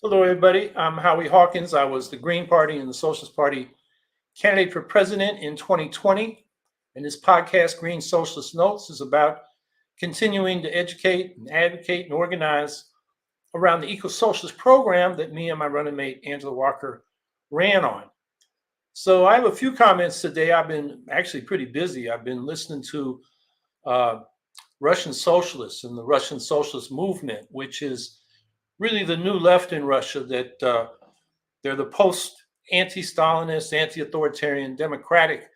Hello, everybody. I'm Howie Hawkins. I was the Green Party and the Socialist Party candidate for president in 2020. And this podcast, Green Socialist Notes, is about continuing to educate and advocate and organize around the eco-socialist program that me and my running mate, Angela Walker, ran on. So I have a few comments today. I've been actually pretty busy. I've been listening to uh, Russian socialists and the Russian socialist movement, which is really the new left in Russia that they're the post anti-Stalinist, anti-authoritarian, democratic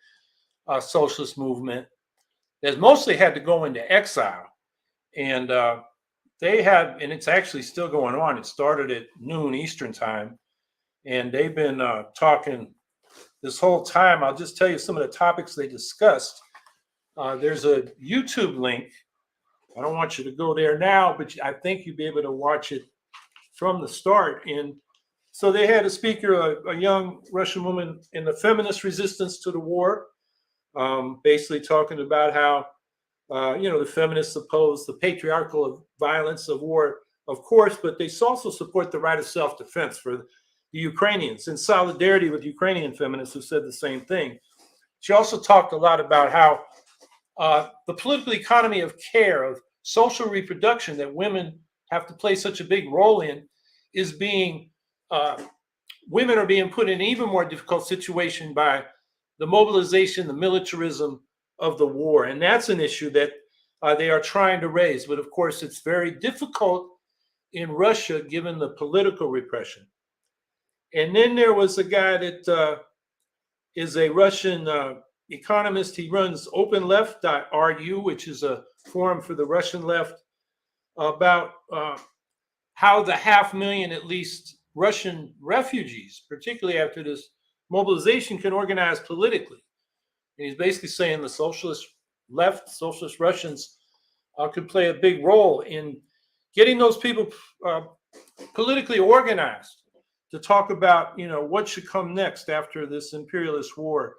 socialist movement that's mostly had to go into exile. And they have, and it's actually still going on. It started at noon Eastern time. And they've been talking this whole time. I'll just tell you some of the topics they discussed. There's a YouTube link. I don't want you to go there now, but I think you'll be able to watch it from the start. And so they had a speaker, a young Russian woman in the feminist resistance to the war, basically talking about how, the feminists oppose the patriarchal violence of war, of course, but they also support the right of self-defense for the Ukrainians, in solidarity with Ukrainian feminists who said the same thing. She also talked a lot about how the political economy of care, of social reproduction that women have to play such a big role in, is being women are being put in an even more difficult situation by the mobilization, the militarism of the war. And that's an issue that they are trying to raise. But of course, it's very difficult in Russia given the political repression. And then there was a guy that is a Russian economist. He runs openleft.ru, which is a forum for the Russian left, about how the 500,000 at least Russian refugees, particularly after this mobilization, can organize politically. And he's basically saying the socialist left, socialist Russians, could play a big role in getting those people politically organized to talk about, what should come next after this imperialist war,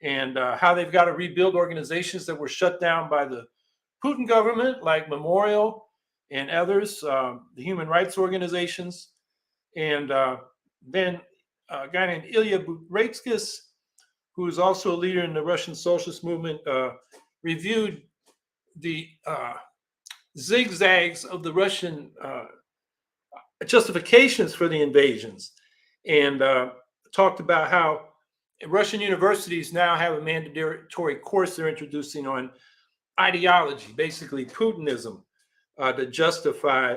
and how they've got to rebuild organizations that were shut down by the Putin government, like Memorial and others, the human rights organizations. And then a guy named Ilya Buratskis, who is also a leader in the Russian socialist movement, reviewed the zigzags of the Russian justifications for the invasions, and talked about how Russian universities now have a mandatory course they're introducing on ideology, basically Putinism, to justify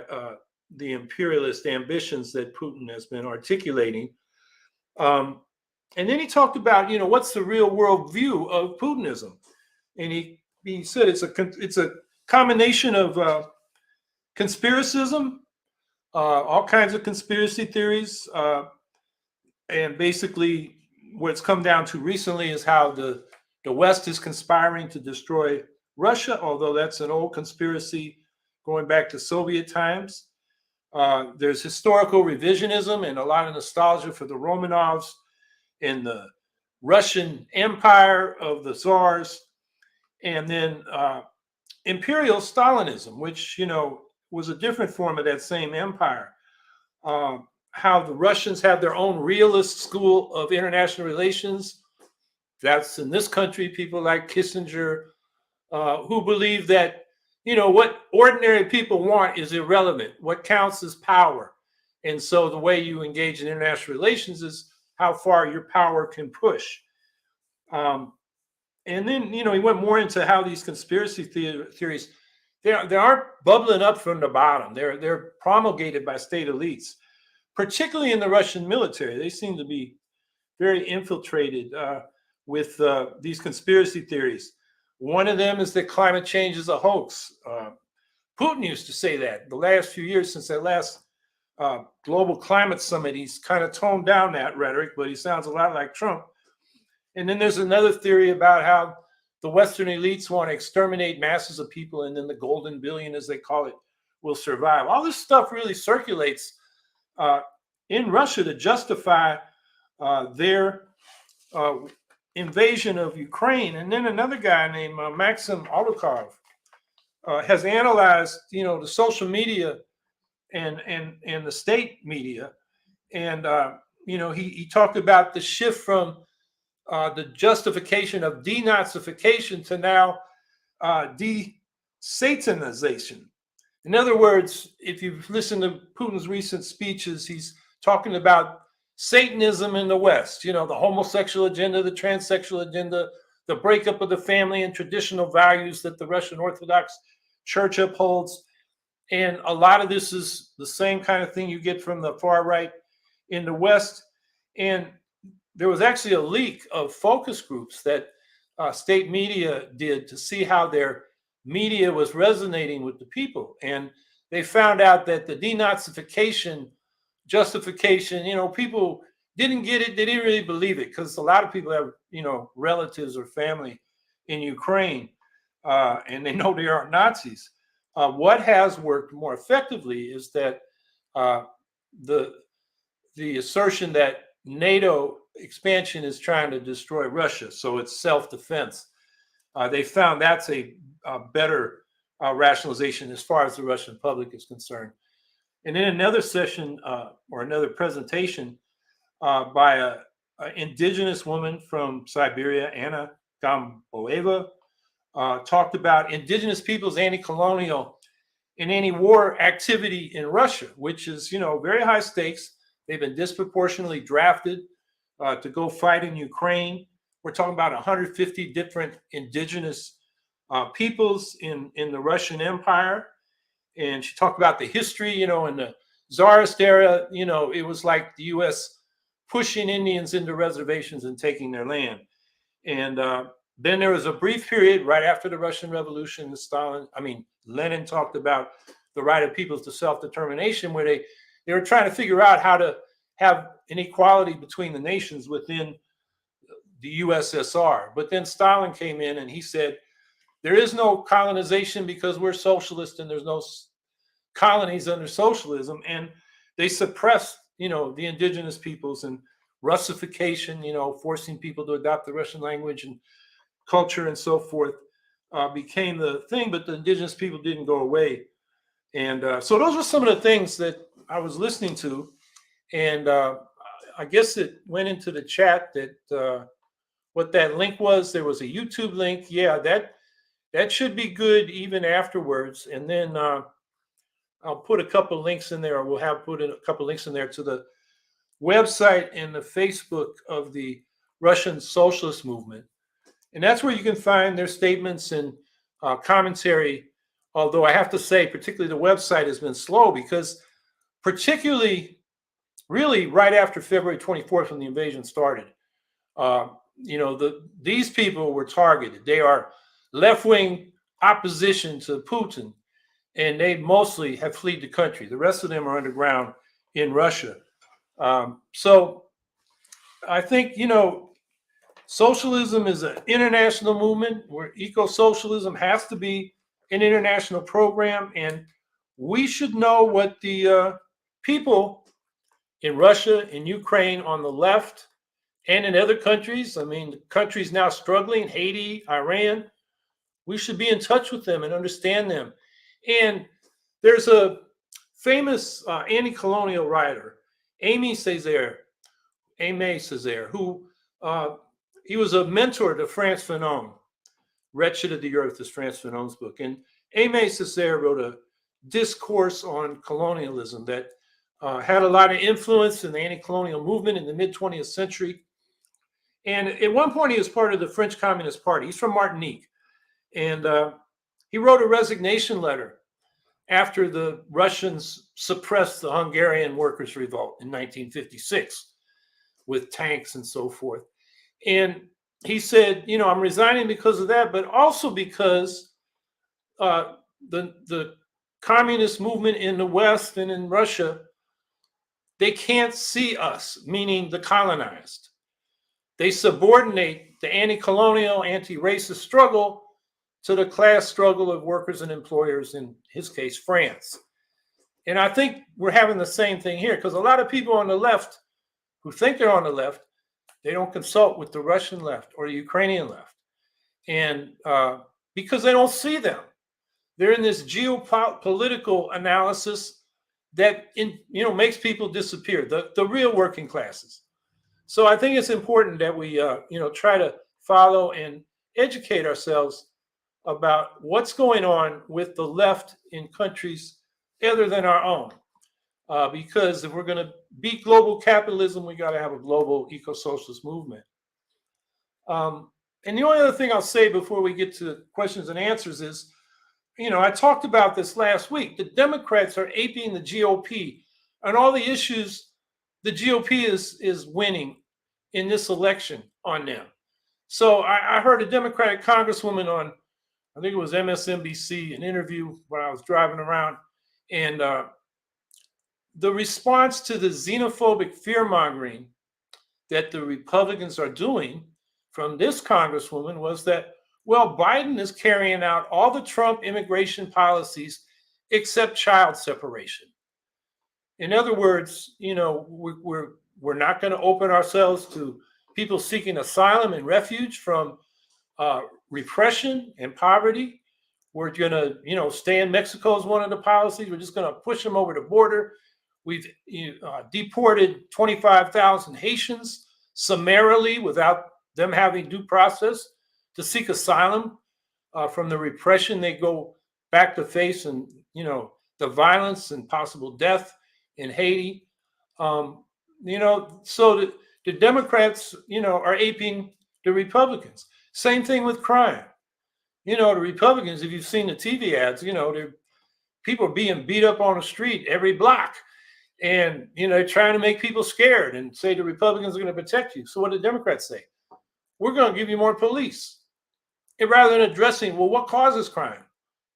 the imperialist ambitions that Putin has been articulating. And then he talked about, what's the real world view of Putinism? And he said it's a combination of conspiracism, all kinds of conspiracy theories, and basically what it's come down to recently is how the West is conspiring to destroy Russia, although that's an old conspiracy going back to Soviet times. There's historical revisionism and a lot of nostalgia for the Romanovs and the Russian Empire of the Tsars, and then imperial Stalinism, which, was a different form of that same empire. How the Russians have their own realist school of international relations. That's in this country, people like Kissinger, who believe that, what ordinary people want is irrelevant. What counts is power. And so the way you engage in international relations is how far your power can push. And then, he went more into how these conspiracy theories, they aren't bubbling up from the bottom. They're promulgated by state elites, particularly in the Russian military. They seem to be very infiltrated with these conspiracy theories. One of them is that climate change is a hoax. Putin used to say that the last few years since that last global climate summit. He's kind of toned down that rhetoric, but he sounds a lot like Trump. And then there's another theory about how the Western elites want to exterminate masses of people, and then the golden billion, as they call it, will survive. All this stuff really circulates in Russia to justify their invasion of Ukraine. And then another guy named Maxim Olukov has analyzed, the social media and the state media And he talked about the shift from the justification of denazification to now de-Satanization. In other words, if you've listened to Putin's recent speeches, he's talking about Satanism in the West, the homosexual agenda, the transsexual agenda, the breakup of the family and traditional values that the Russian Orthodox Church upholds. And a lot of this is the same kind of thing you get from the far right in the West. And there was actually a leak of focus groups that state media did to see how their media was resonating with the people. And they found out that the denazification justification, people didn't get it. They didn't really believe it because a lot of people have, relatives or family in Ukraine, and they know they aren't Nazis. What has worked more effectively is that the assertion that NATO expansion is trying to destroy Russia, so it's self-defense. They found that's a better rationalization as far as the Russian public is concerned. And then another session or another presentation by an indigenous woman from Siberia, Anna Gamboeva, talked about indigenous peoples' anti-colonial and anti-war activity in Russia, which is, very high stakes. They've been disproportionately drafted to go fight in Ukraine. We're talking about 150 different indigenous peoples in the Russian Empire. And she talked about the history, in the Tsarist era, it was like the U.S. pushing Indians into reservations and taking their land. And then there was a brief period right after the Russian Revolution. Lenin talked about the right of peoples to self-determination, where they were trying to figure out how to have an equality between the nations within the USSR. But then Stalin came in and he said, there is no colonization because we're socialist and there's no colonies under socialism. And they suppressed, the indigenous peoples, and Russification, forcing people to adopt the Russian language and culture and so forth became the thing, but the indigenous people didn't go away. And so those were some of the things that I was listening to. And I guess it went into the chat that what that link was. There was a YouTube link. Yeah, that should be good even afterwards. And then I'll put a couple links in there, or we'll have put in a couple links in there to the website and the Facebook of the Russian Socialist Movement. And that's where you can find their statements and commentary. Although I have to say, particularly the website has been slow because particularly really right after February 24th when the invasion started, these people were targeted. They are left-wing opposition to Putin, and they mostly have fled the country. The rest of them are underground in Russia. So I think, socialism is an international movement where eco-socialism has to be an international program. And we should know what the people in Russia, in Ukraine, on the left, and in other countries, countries now struggling, Haiti, Iran, we should be in touch with them and understand them. And there's a famous anti-colonial writer, Aimé Césaire, who he was a mentor to Frantz Fanon. Wretched of the Earth is Frantz Fanon's book. And Aimé Césaire wrote a discourse on colonialism that had a lot of influence in the anti-colonial movement in the mid-20th century. And at one point, he was part of the French Communist Party. He's from Martinique. And he wrote a resignation letter after the Russians suppressed the Hungarian workers' revolt in 1956 with tanks and so forth. And he said, I'm resigning because of that, but also because the communist movement in the West and in Russia, they can't see us, meaning the colonized. They subordinate the anti-colonial, anti-racist struggle to the class struggle of workers and employers, in his case, France. And I think we're having the same thing here, because a lot of people on the left who think they're on the left, they don't consult with the Russian left or the Ukrainian left. And because they don't see them. They're in this geopolitical analysis that makes people disappear, the real working classes. So I think it's important that we try to follow and educate ourselves about what's going on with the left in countries other than our own. Because if we're going to beat global capitalism, we got to have a global eco-socialist movement. And the only other thing I'll say before we get to questions and answers is, I talked about this last week. The Democrats are aping the GOP on all the issues the GOP is winning in this election on them. So I heard a Democratic congresswoman on, I think it was MSNBC, an interview when I was driving around, and the response to the xenophobic fear-mongering that the Republicans are doing from this congresswoman was that, well, Biden is carrying out all the Trump immigration policies except child separation. In other words, we're not going to open ourselves to people seeking asylum and refuge from repression and poverty. We're going to, stay in Mexico is one of the policies. We're just going to push them over the border. We've deported 25,000 Haitians summarily without them having due process to seek asylum from the repression they go back to face, and the violence and possible death in Haiti. So the Democrats are aping the Republicans. Same thing with crime. The Republicans, if you've seen the TV ads, people are being beat up on the street every block, and trying to make people scared and say the Republicans are going to protect you. So what do the Democrats say? We're going to give you more police. And rather than addressing, well, what causes crime?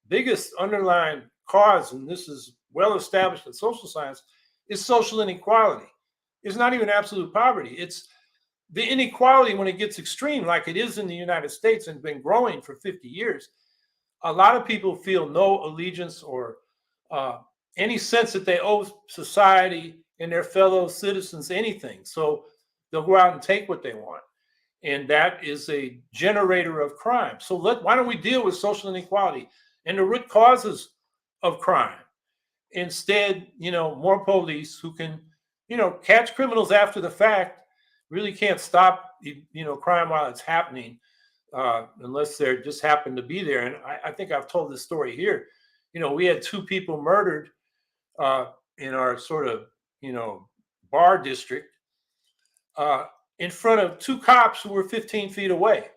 Biggest underlying cause, and this is well established in social science, is social inequality. It's not even absolute poverty. It's the inequality when it gets extreme, like it is in the United States and been growing for 50 years. A lot of people feel no allegiance or any sense that they owe society and their fellow citizens anything. So they'll go out and take what they want. And that is a generator of crime. So why don't we deal with social inequality and the root causes of crime? Instead, more police who can, catch criminals after the fact, really can't stop, crime while it's happening, unless they just happen to be there. And I think I've told this story here. We had 2 people murdered in our sort of, bar district in front of 2 cops who were 15 feet away.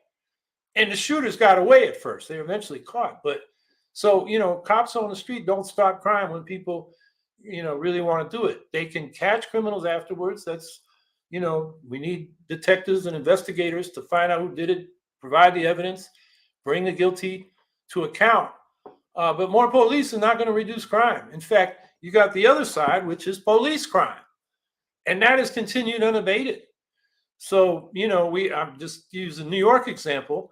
And the shooters got away at first. They were eventually caught. But so, cops on the street don't stop crime when people, really want to do it. They can catch criminals afterwards. That's, we need detectives and investigators to find out who did it, provide the evidence, bring the guilty to account. But more police are not going to reduce crime. In fact, you got the other side, which is police crime. And that has continued unabated. So, I'm just use a New York example.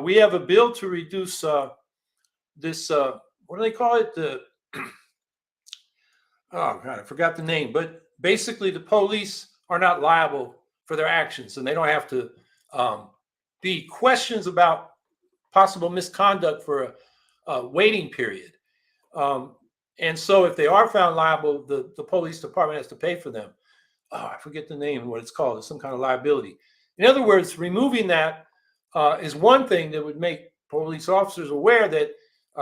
We have a bill to reduce this, what do they call it? Oh God, I forgot the name. But basically, the police are not liable for their actions, and they don't have to be questions about possible misconduct for a waiting period. And so if they are found liable, the police department has to pay for them. I forget the name, what it's called. It's some kind of liability. In other words, removing that is one thing that would make police officers aware that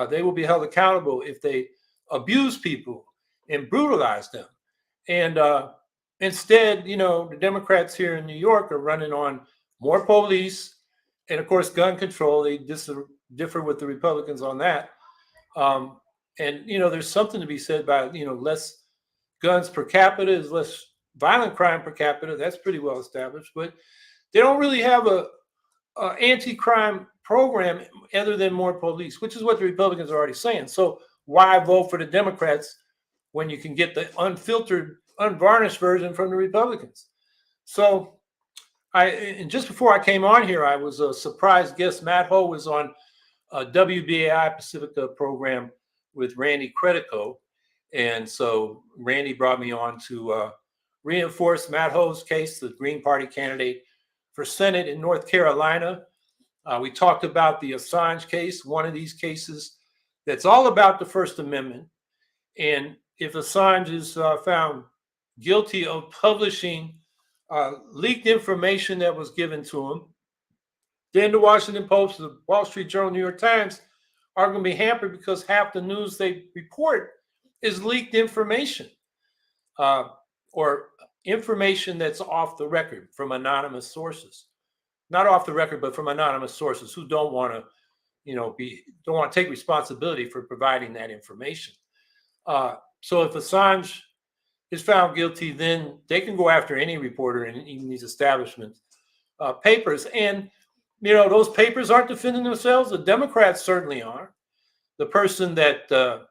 they will be held accountable if they abuse people and brutalize them. And instead, the Democrats here in New York are running on more police and, of course, gun control. They differ with the Republicans on that. And, there's something to be said about, less guns per capita is less violent crime per capita. That's pretty well established. But they don't really have a anti-crime program other than more police, which is what the Republicans are already saying. So why vote for the Democrats when you can get the unfiltered, unvarnished version from the Republicans? So and just before I came on here, I was a surprise guest. Matt Ho was on a WBAI Pacifica program with Randy Credico. And so Randy brought me on to reinforce Matt Ho's case, the Green Party candidate for Senate in North Carolina. We talked about the Assange case, one of these cases that's all about the First Amendment. And if Assange is found guilty of publishing leaked information that was given to him, then the Washington Post, the Wall Street Journal, New York Times are going to be hampered because half the news they report is leaked information or information that's off the record from anonymous sources. Not off the record, but from anonymous sources who don't want to, don't want to take responsibility for providing that information. So if Assange is found guilty, then they can go after any reporter in even these establishment papers. And those papers aren't defending themselves. The Democrats certainly are. The person that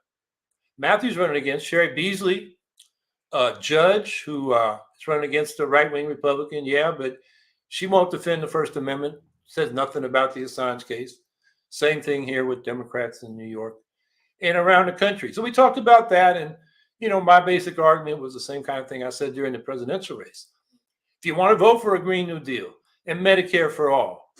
Matthew's running against, Sherry Beasley, judge who is running against a right-wing Republican, but she won't defend the First Amendment, says nothing about the Assange case. Same thing here with Democrats in New York and around the country. So we talked about that, and my basic argument was the same kind of thing I said during the presidential race. If you want to vote for a Green New Deal and Medicare for all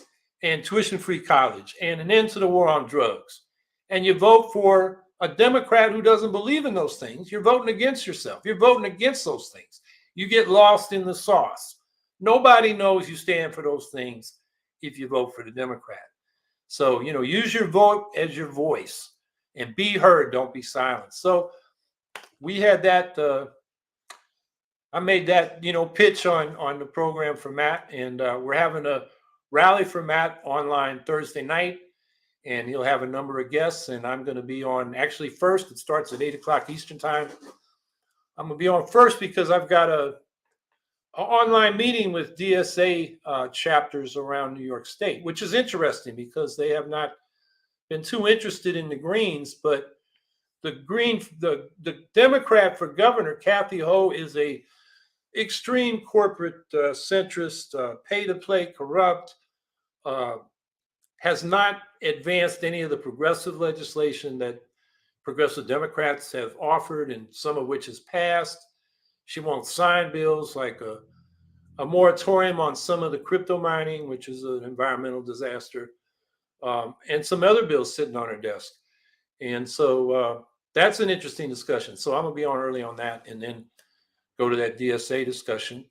and tuition-free college and an end to the war on drugs, and you vote for a Democrat who doesn't believe in those things, you're voting against yourself. You're voting against those things. You get lost in the sauce. Nobody knows you stand for those things if you vote for the Democrat. So, use your vote as your voice and be heard. Don't be silent. So we had that. I made that, pitch on the program for Matt, and we're having a rally for Matt online Thursday night, and he'll have a number of guests, and I'm going to be on actually first. It starts at 8:00 Eastern time. I'm going to be on first because I've got an online meeting with DSA chapters around New York State, which is interesting because they have not been too interested in the Greens, but the Democrat for governor, Kathy Howe, is a extreme corporate centrist, pay-to-play, corrupt, has not advanced any of the progressive legislation that progressive Democrats have offered, and some of which has passed. She won't sign bills like a moratorium on some of the crypto mining, which is an environmental disaster, and some other bills sitting on her desk. And so that's an interesting discussion. So I'm going to be on early on that and then go to that DSA discussion.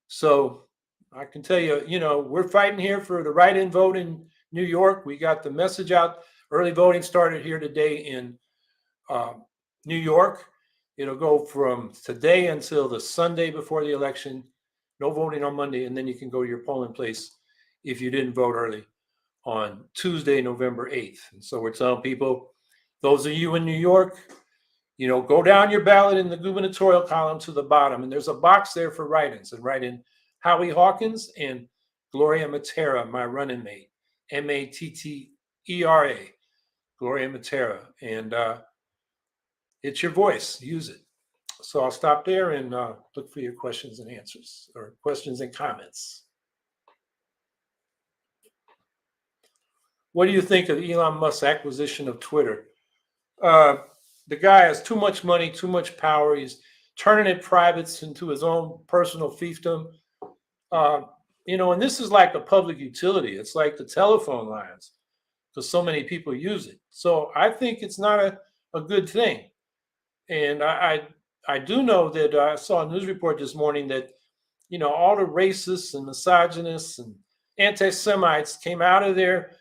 So I can tell you, we're fighting here for the write-in vote in New York. We got the message out. Early voting started here today in New York. It'll go from today until the Sunday before the election. No voting on Monday, and then you can go to your polling place if you didn't vote early on Tuesday, November 8th. And so we're telling people, those of you in New York, go down your ballot in the gubernatorial column to the bottom, and there's a box there for write-ins, and write in Howie Hawkins and Gloria Matera, my running mate, Mattera, Gloria Matera, and it's your voice. Use it. So I'll stop there and look for your questions and answers, or questions and comments. What do you think of Elon Musk's acquisition of Twitter? The guy has too much money, too much power. He's turning it privates into his own personal fiefdom. And this is like a public utility. It's like the telephone lines because so many people use it. So I think it's not a good thing. And I do know that I saw a news report this morning that, all the racists and misogynists and anti-Semites came out of their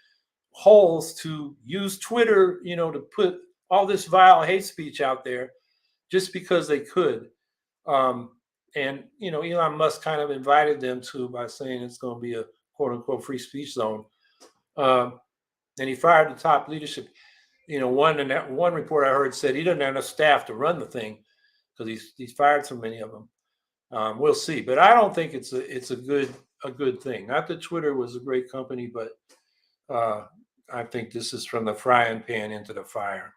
holes to use Twitter, to put all this vile hate speech out there just because they could. And Elon Musk kind of invited them to by saying it's going to be a quote unquote free speech zone. And he fired the top leadership. One report I heard said he doesn't have enough staff to run the thing because he's fired so many of them. We'll see, but I don't think it's a good thing. Not that Twitter was a great company, but I think this is from the frying pan into the fire.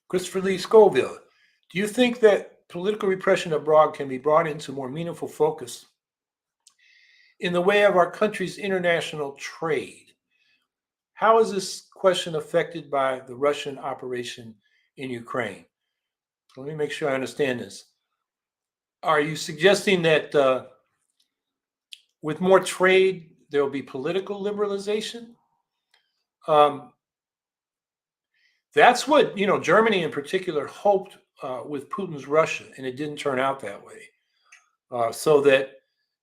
Christopher Lee Scoville, do you think that political repression abroad can be brought into more meaningful focus in the way of our country's international trade? How is this question affected by the Russian operation in Ukraine? Let me make sure I understand this. Are you suggesting that with more trade, there will be political liberalization? Um, that's what Germany in particular hoped with Putin's Russia, and it didn't turn out that way. So that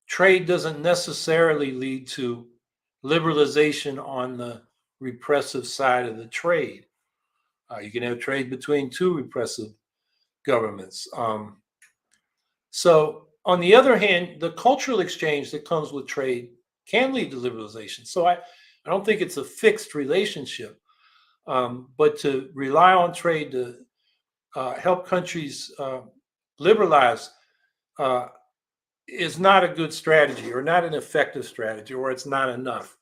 trade doesn't necessarily lead to liberalization on the repressive side of the trade. You can have trade between two repressive governments. So, on the other hand, the cultural exchange that comes with trade can lead to liberalization. So, I don't think it's a fixed relationship, but to rely on trade to help countries liberalize uh, is not a good strategy or not an effective strategy, or it's not enough.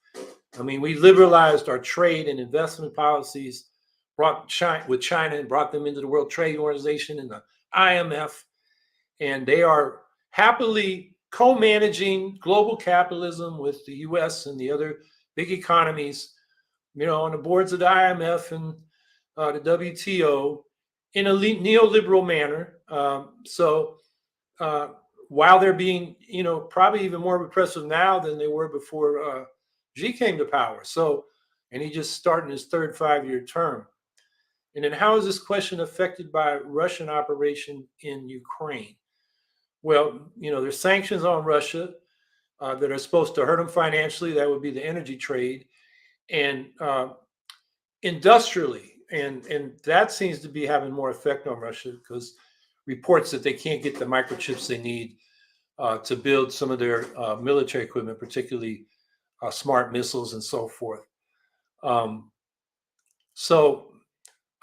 I mean, we liberalized our trade and investment policies, brought China with China and brought them into the World Trade Organization and the IMF, and they are happily co-managing global capitalism with the U.S. and the other big economies, on the boards of the IMF and the WTO in a neoliberal manner. So uh, while they're being, probably even more repressive now than they were before Xi came to power. So, and he just starting his third 5-year term. And then how is this question affected by Russian operation in Ukraine? Well, there's sanctions on Russia that are supposed to hurt them financially. That would be the energy trade, and industrially, and that seems to be having more effect on Russia because reports that they can't get the microchips they need to build some of their military equipment, particularly smart missiles and so forth. Um, so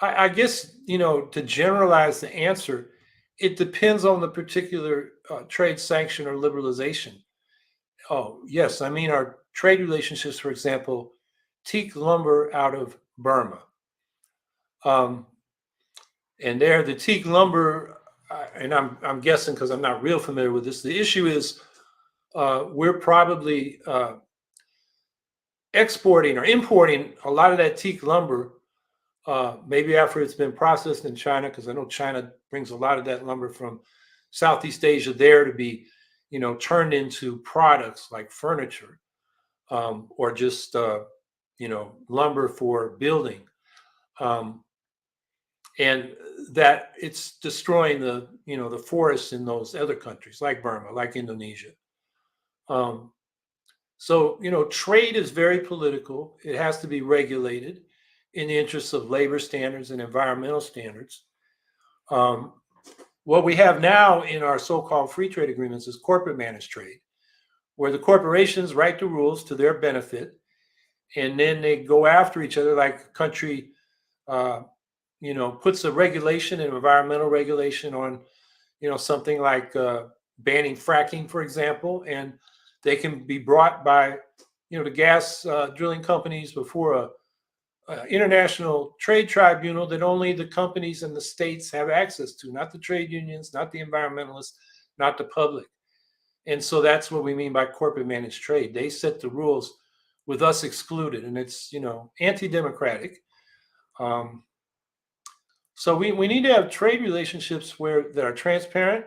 I guess, to generalize the answer, it depends on the particular trade sanction or liberalization. Oh, yes. I mean, our trade relationships, for example, teak lumber out of Burma. Um, and there, the teak lumber, and I'm guessing because I'm not real familiar with this, the issue is we're probably exporting or importing a lot of that teak lumber, maybe after it's been processed in China, because I know China brings a lot of that lumber from Southeast Asia there to be, turned into products like furniture, or just, lumber for building. Um, and that it's destroying the forests in those other countries like Burma, like Indonesia. Um, So, trade is very political. It has to be regulated in the interests of labor standards and environmental standards. Um, what we have now in our so-called free trade agreements is corporate managed trade, where the corporations write the rules to their benefit, and then they go after each other like a country, uh, puts a regulation, an environmental regulation on, something like banning fracking, for example, and they can be brought by, the gas drilling companies before a international trade tribunal that only the companies and the states have access to, not the trade unions, not the environmentalists, not the public. And so that's what we mean by corporate managed trade. They set the rules with us excluded, and it's anti-democratic. Um, so we need to have trade relationships that are transparent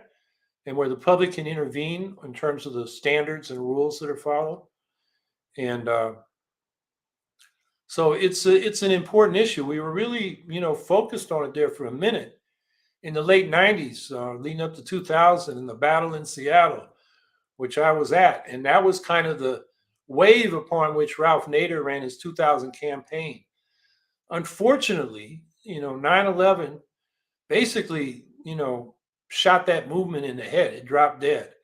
and where the public can intervene in terms of the standards and rules that are followed. And so it's an important issue. We were really focused on it there for a minute in the late '90s, leading up to 2000, in the battle in Seattle, which I was at, and that was kind of the wave upon which Ralph Nader ran his 2000 campaign. Unfortunately, 9/11 basically shot that movement in the head. It dropped dead.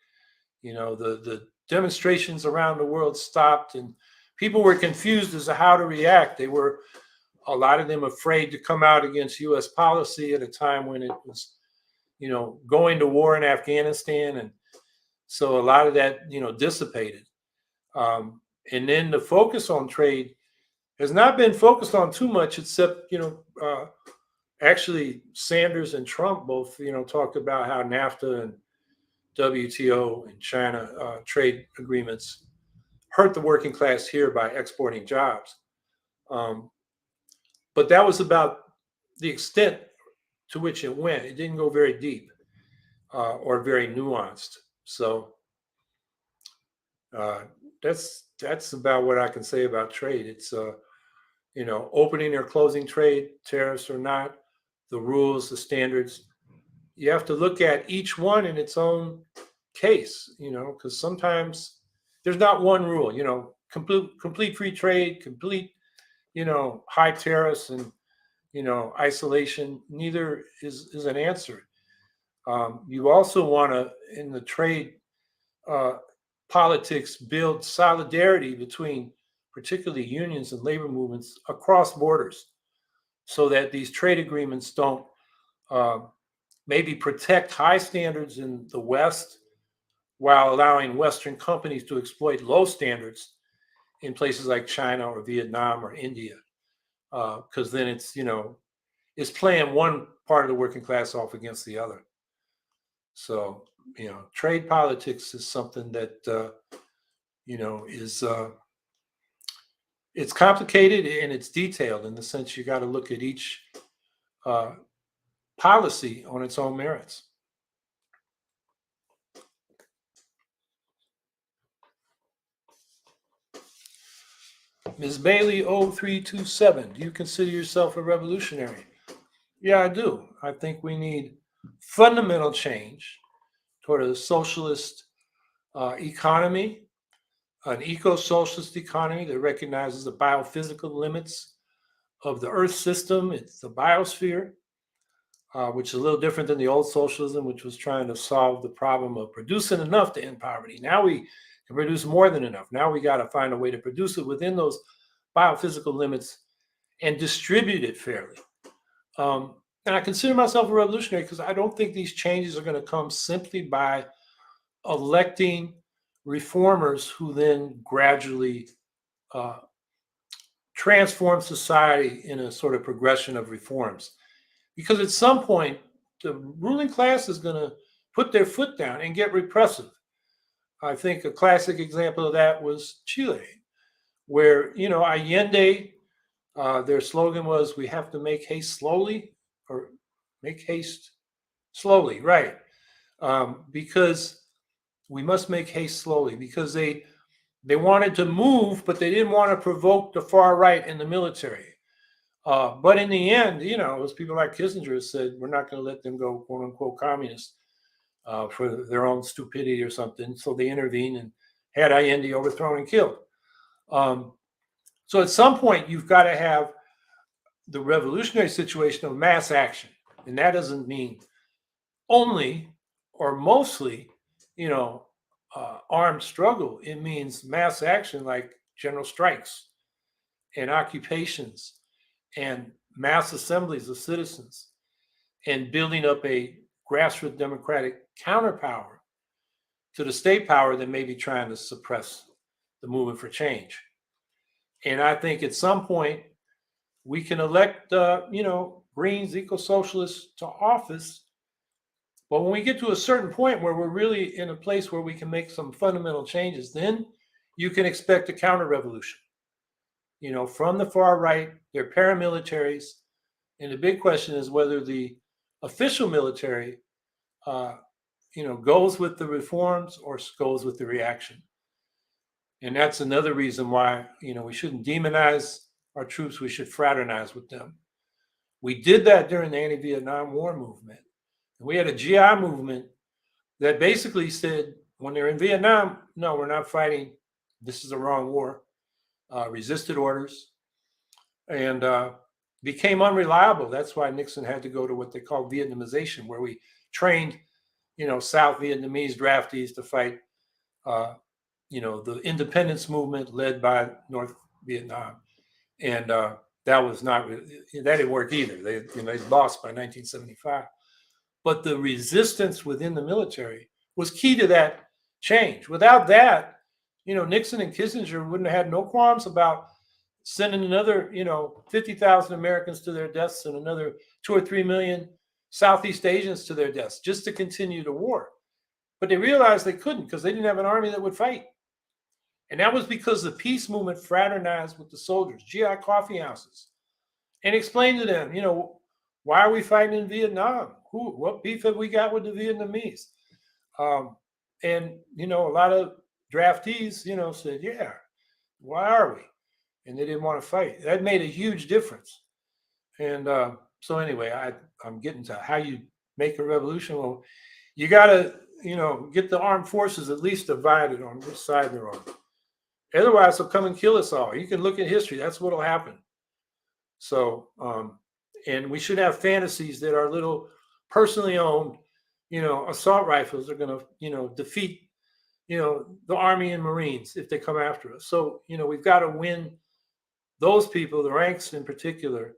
The demonstrations around the world stopped, and people were confused as to how to react. They were, a lot of them, afraid to come out against U.S. policy at a time when it was, going to war in Afghanistan, and so a lot of that, dissipated. And then the focus on trade has not been focused on too much, except, actually Sanders and Trump both, talked about how NAFTA and WTO and China trade agreements hurt the working class here by exporting jobs. Um, but that was about the extent to which it went. It didn't go very deep or very nuanced. So uh, that's about what I can say about trade. It's opening or closing trade, tariffs or not, the rules, the standards. You have to look at each one in its own case, because sometimes there's not one rule, complete free trade, complete, high tariffs and, isolation. Neither is an answer. You also want to, in the trade uh, politics, build solidarity between particularly unions and labor movements across borders so that these trade agreements don't uh, maybe protect high standards in the West while allowing Western companies to exploit low standards in places like China or Vietnam or India. Because then it's playing one part of the working class off against the other. So, trade politics is something that, is it's complicated and it's detailed in the sense you got to look at each uh, policy on its own merits. Ms. Bailey 0327, do you consider yourself a revolutionary? Yeah, I do. I think we need fundamental change toward a socialist economy, an eco-socialist economy that recognizes the biophysical limits of the Earth system. It's the biosphere, which is a little different than the old socialism, which was trying to solve the problem of producing enough to end poverty. Now we can produce more than enough. Now we got to find a way to produce it within those biophysical limits and distribute it fairly. And I consider myself a revolutionary because I don't think these changes are going to come simply by electing reformers who then gradually uh, transform society in a sort of progression of reforms. Because at some point, the ruling class is going to put their foot down and get repressive. I think a classic example of that was Chile, where, Allende, their slogan was, we have to make haste slowly, or make haste slowly, right? Because we must make haste slowly, because they wanted to move, but they didn't want to provoke the far right in the military. But in the end, it was people like Kissinger said, we're not going to let them go, quote unquote, communist for their own stupidity or something. So they intervened and had Allende overthrown and killed. So at some point, you've got to have the revolutionary situation of mass action. And that doesn't mean only or mostly, armed struggle. It means mass action like general strikes and occupations and mass assemblies of citizens and building up a grassroots democratic counterpower to the state power that may be trying to suppress the movement for change. And I think at some point we can elect, Greens, eco-socialists to office. But when we get to a certain point where we're really in a place where we can make some fundamental changes, then you can expect a counter-revolution. From the far right, they're paramilitaries. And the big question is whether the official military, goes with the reforms or goes with the reaction. And that's another reason why, we shouldn't demonize our troops. We should fraternize with them. We did that during the anti-Vietnam War movement. And we had a GI movement that basically said, when they're in Vietnam, no, we're not fighting. This is the wrong war. Resisted orders and became unreliable. That's why Nixon had to go to what they call Vietnamization, where we trained, South Vietnamese draftees to fight, the independence movement led by North Vietnam. And that was not, that didn't work either. They lost by 1975. But the resistance within the military was key to that change. Without that, Nixon and Kissinger wouldn't have had no qualms about sending another, 50,000 Americans to their deaths and another 2 or 3 million Southeast Asians to their deaths just to continue the war. But they realized they couldn't because they didn't have an army that would fight. And that was because the peace movement fraternized with the soldiers, GI coffee houses, and explained to them, why are we fighting in Vietnam? What beef have we got with the Vietnamese? And, a lot of draftees, said, yeah, why are we? and they didn't want to fight. That made a huge difference. And so anyway, I'm getting to how you make a revolution. Well, you got to, get the armed forces at least divided on which side they're on. Otherwise, they'll come and kill us all. You can look at history. That's what'll happen. So, and we should have fantasies that our little personally owned, assault rifles are going to, defeat, the Army and Marines if they come after us. So, we've got to win those people, the ranks in particular,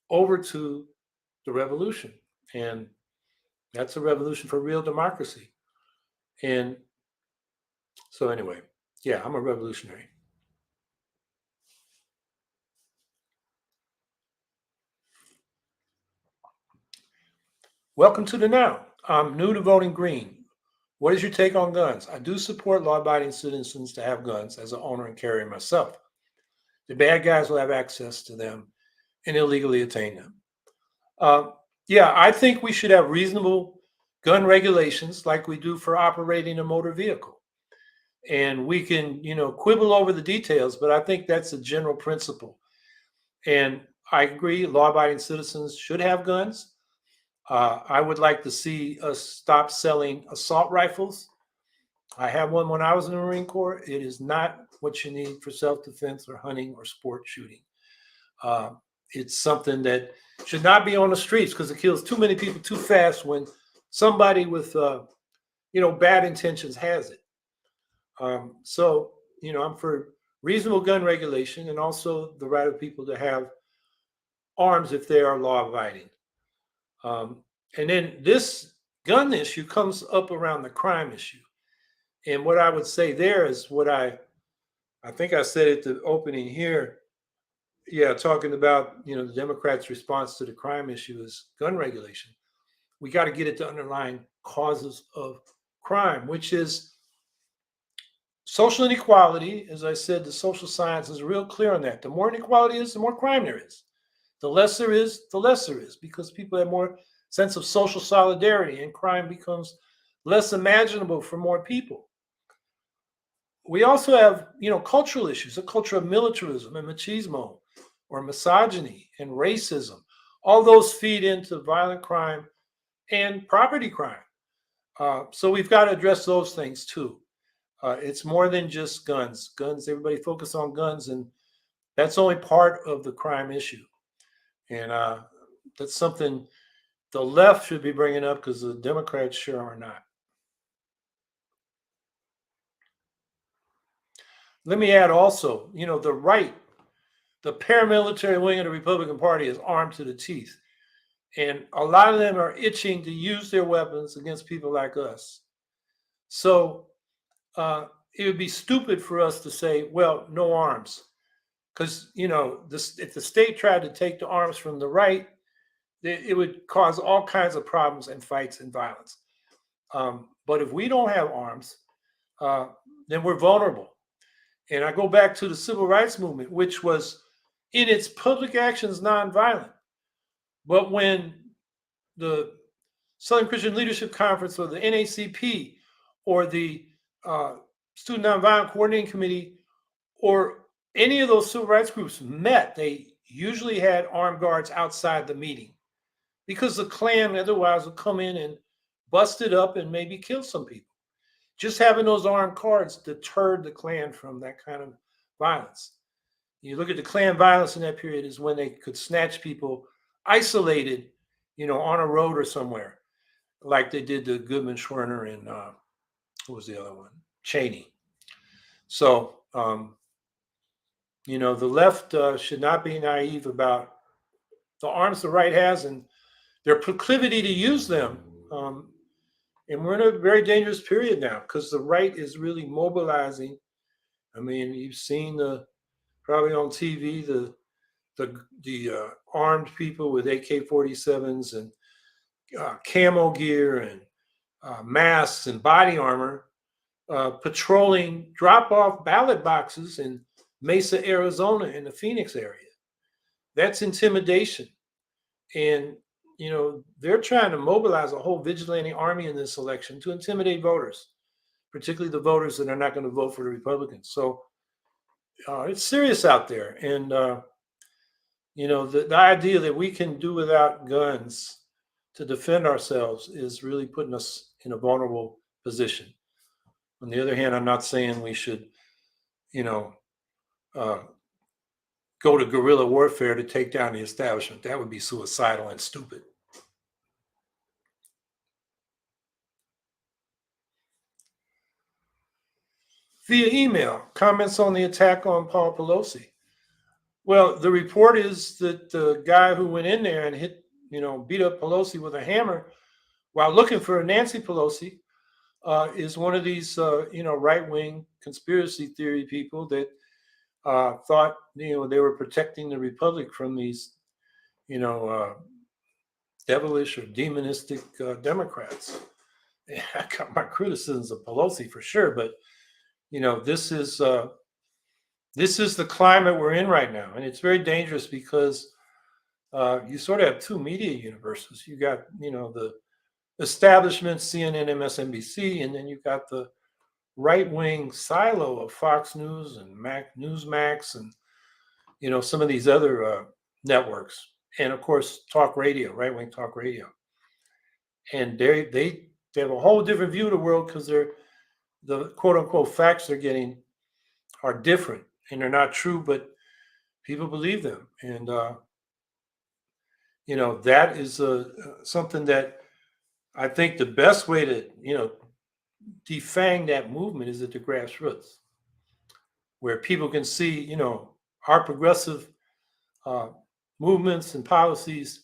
over to the revolution. And that's a revolution for real democracy. And so, anyway, yeah, I'm a revolutionary. Welcome to the Now. I'm new to voting green. What is your take on guns? I do support law-abiding citizens to have guns as an owner and carrier myself. The bad guys will have access to them and illegally attain them. Yeah, I think we should have reasonable gun regulations like we do for operating a motor vehicle. And we can, quibble over the details, but I think that's a general principle. And I agree, law-abiding citizens should have guns. I would like to see us stop selling assault rifles. I had one when I was in the Marine Corps. It is not what you need for self-defense or hunting or sport shooting. It's something that should not be on the streets because it kills too many people too fast when somebody with, bad intentions has it. So, I'm for reasonable gun regulation and also the right of people to have arms if they are law abiding. And then this gun issue comes up around the crime issue. And what I would say there is what I think I said at the opening here. Yeah, talking about, the Democrats' response to the crime issue is gun regulation. We got to get at the underlying causes of crime, which is social inequality. As I said, the social science is real clear on that. The more inequality is, the more crime there is. The less there is, the less there is, because people have more sense of social solidarity and crime becomes less imaginable for more people. We also have, cultural issues, a culture of militarism and machismo or misogyny and racism. All those feed into violent crime and property crime. So we've got to address those things too. It's more than just guns. Guns, everybody focus on guns, and that's only part of the crime issue. And that's something the left should be bringing up because the Democrats sure are not. Let me add also, the right, the paramilitary wing of the Republican Party is armed to the teeth. And a lot of them are itching to use their weapons against people like us. So it would be stupid for us to say, well, no arms. Because, if the state tried to take the arms from the right, it would cause all kinds of problems and fights and violence. But if we don't have arms, then we're vulnerable. And I go back to the civil rights movement, which was in its public actions nonviolent. But when the Southern Christian Leadership Conference or the NACP or the Student Nonviolent Coordinating Committee or any of those civil rights groups met, they usually had armed guards outside the meeting because the Klan otherwise would come in and bust it up and maybe kill some people. Just having those armed guards deterred the Klan from that kind of violence. You look at the Klan violence in that period is when they could snatch people isolated, on a road or somewhere, like they did to Goodman, Schwerner, and who was the other one? Cheney. So, the left should not be naive about the arms the right has and their proclivity to use them. And we're in a very dangerous period now because the right is really mobilizing. I mean, you've seen probably on TV the armed people with AK-47s and camo gear and masks and body armor patrolling drop-off ballot boxes in Mesa, Arizona, in the Phoenix area. That's intimidation. And, they're trying to mobilize a whole vigilante army in this election to intimidate voters, particularly the voters that are not going to vote for the Republicans. So it's serious out there. And, the idea that we can do without guns to defend ourselves is really putting us in a vulnerable position. On the other hand, I'm not saying we should, you know, uh, go to guerrilla warfare to take down the establishment. That would be suicidal and stupid. Via email, comments on the attack on Paul Pelosi. Well, the report is that the guy who went in there and beat up Pelosi with a hammer while looking for Nancy Pelosi is one of these, right wing conspiracy theory people that thought, they were protecting the republic from these, devilish or demonistic Democrats. I got my criticisms of Pelosi for sure, but this is the climate we're in right now, and it's very dangerous because you sort of have two media universes. You got the establishment, CNN, MSNBC, and then you've got the right wing silo of Fox News and Newsmax, and some of these other networks, and of course talk radio, right wing talk radio, and they have a whole different view of the world because the quote unquote facts they're getting are different and they're not true, but people believe them, and that is something that I think the best way to defang that movement is at the grassroots, where people can see our progressive uh, movements and policies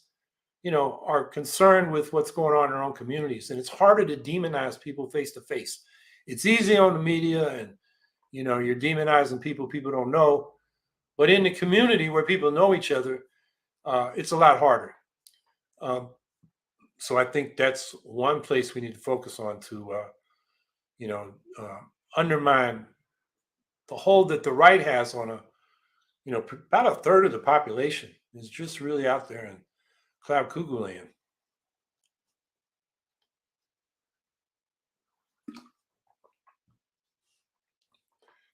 are concerned with what's going on in our own communities, and it's harder to demonize people face to face. It's easy on the media, and you're demonizing people don't know, but in the community where people know each other, it's a lot harder. Um, so I think that's one place we need to focus on to, you know, uh, undermine the hold that the right has on about a third of the population is just really out there in cloud cuckoo land.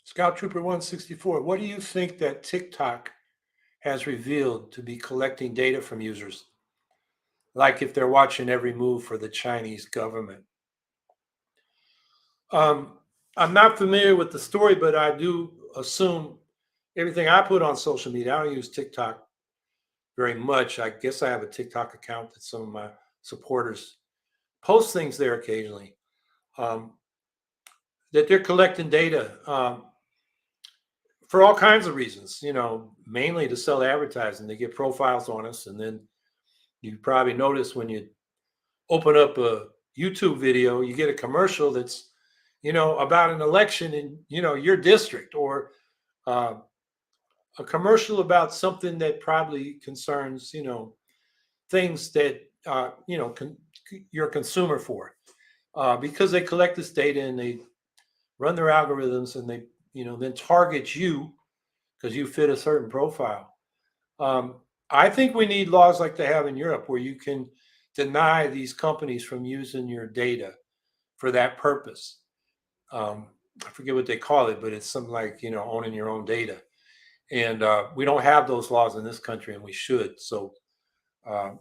Scout Trooper 164, what do you think that TikTok has revealed to be collecting data from users, like if they're watching every move for the Chinese government? Um, I'm not familiar with the story, but I do assume everything I put on social media, I don't use TikTok very much. I guess I have a TikTok account that some of my supporters post things there occasionally. Um, that they're collecting data for all kinds of reasons, mainly to sell advertising. They get profiles on us, and then you probably notice when you open up a YouTube video, you get a commercial that's, about an election in, your district, or uh, a commercial about something that probably concerns, things that, you're a consumer for, because they collect this data and they run their algorithms and they, then target you because you fit a certain profile. Um, I think we need laws like they have in Europe where you can deny these companies from using your data for that purpose. I forget what they call it, but it's something like owning your own data, and we don't have those laws in this country, and we should. So um,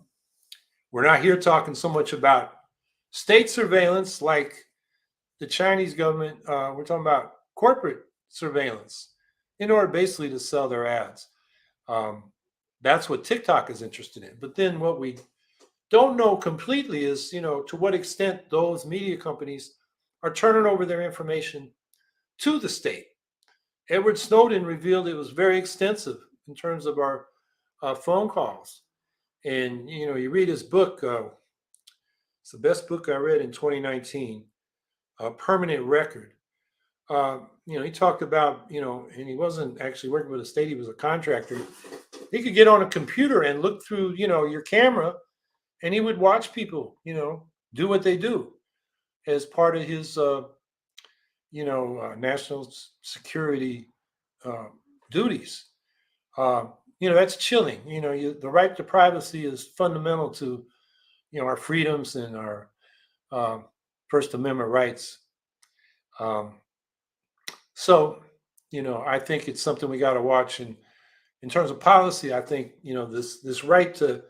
we're not here talking so much about state surveillance like the Chinese government. We're talking about corporate surveillance in order basically to sell their ads. Um, that's what TikTok is interested in. But then what we don't know completely is, to what extent those media companies are turning over their information to the state. Edward Snowden revealed it was very extensive in terms of our phone calls. And, you read his book, it's the best book I read in 2019, Permanent Record. He talked about, and he wasn't actually working with the state, he was a contractor. He could get on a computer and look through, your camera, and he would watch people, do what they do as part of his, national security uh, duties. Uh, that's chilling. The right to privacy is fundamental to, our freedoms and our First Amendment rights. Um, so, I think it's something we got to watch. And in terms of policy, I think, this right to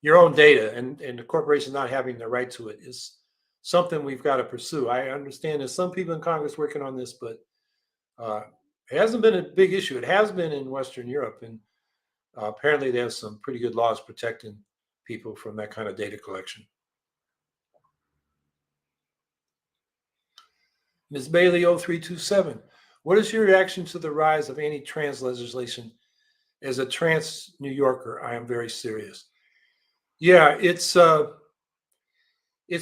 your own data and the corporation not having the right to it is something we've got to pursue. I understand there's some people in Congress working on this, but uh, it hasn't been a big issue. It has been in Western Europe, and apparently they have some pretty good laws protecting people from that kind of data collection. Ms. Bailey 0327, what is your reaction to the rise of anti-trans legislation? As a trans New Yorker, I am very serious. Yeah, it's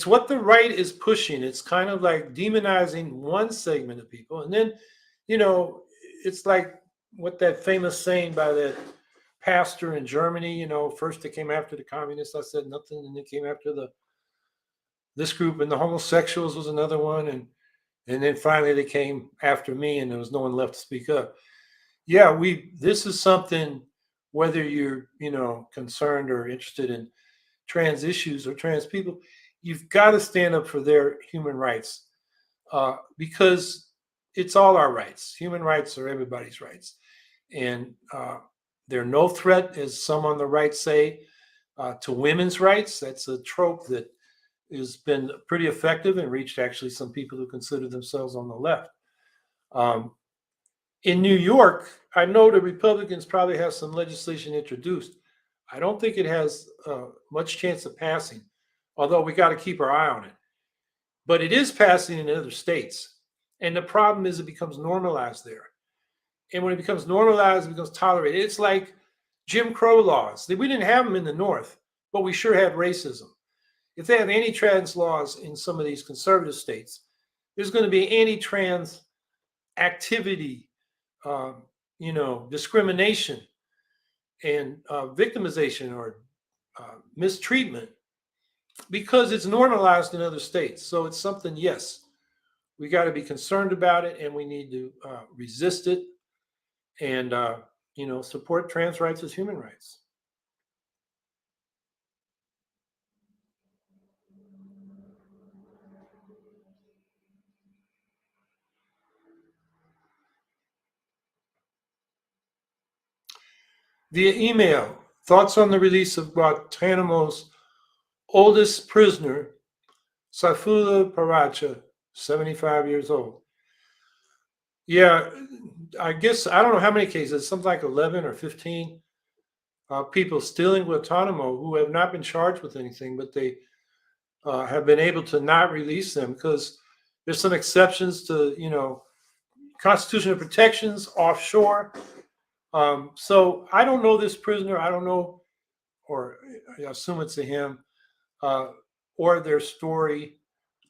what the right is pushing. It's kind of like demonizing one segment of people, and then, you know, it's like what that famous saying by that pastor in Germany. First they came after the communists. I said nothing, and they came after this group, and the homosexuals was another one, and then finally they came after me, and there was no one left to speak up. Yeah, this is something, whether you're concerned or interested in trans issues or trans people, you've got to stand up for their human rights, because it's all our rights. Human rights are everybody's rights, and they're no threat, as some on the right say, to women's rights. That's a trope that has been pretty effective and reached actually some people who consider themselves on the left. In New York, I know the Republicans probably have some legislation introduced. I don't think it has much chance of passing, although we got to keep our eye on it. But it is passing in other states. And the problem is it becomes normalized there. And when it becomes normalized, it becomes tolerated. It's like Jim Crow laws. We didn't have them in the North, but we sure had racism. If they have anti-trans laws in some of these conservative states, there's going to be anti-trans activity, discrimination and victimization or mistreatment, because it's normalized in other states. So it's something, yes, we got to be concerned about it, and we need to resist it and, support trans rights as human rights. Via email, thoughts on the release of Guantanamo's oldest prisoner, Saifullah Paracha, 75 years old. Yeah, I guess, I don't know how many cases, something like 11 or 15 people still in Guantanamo who have not been charged with anything, but they have been able to not release them because there's some exceptions to, constitutional protections offshore. So I don't know this prisoner. I don't know, or I assume it's a him, or their story.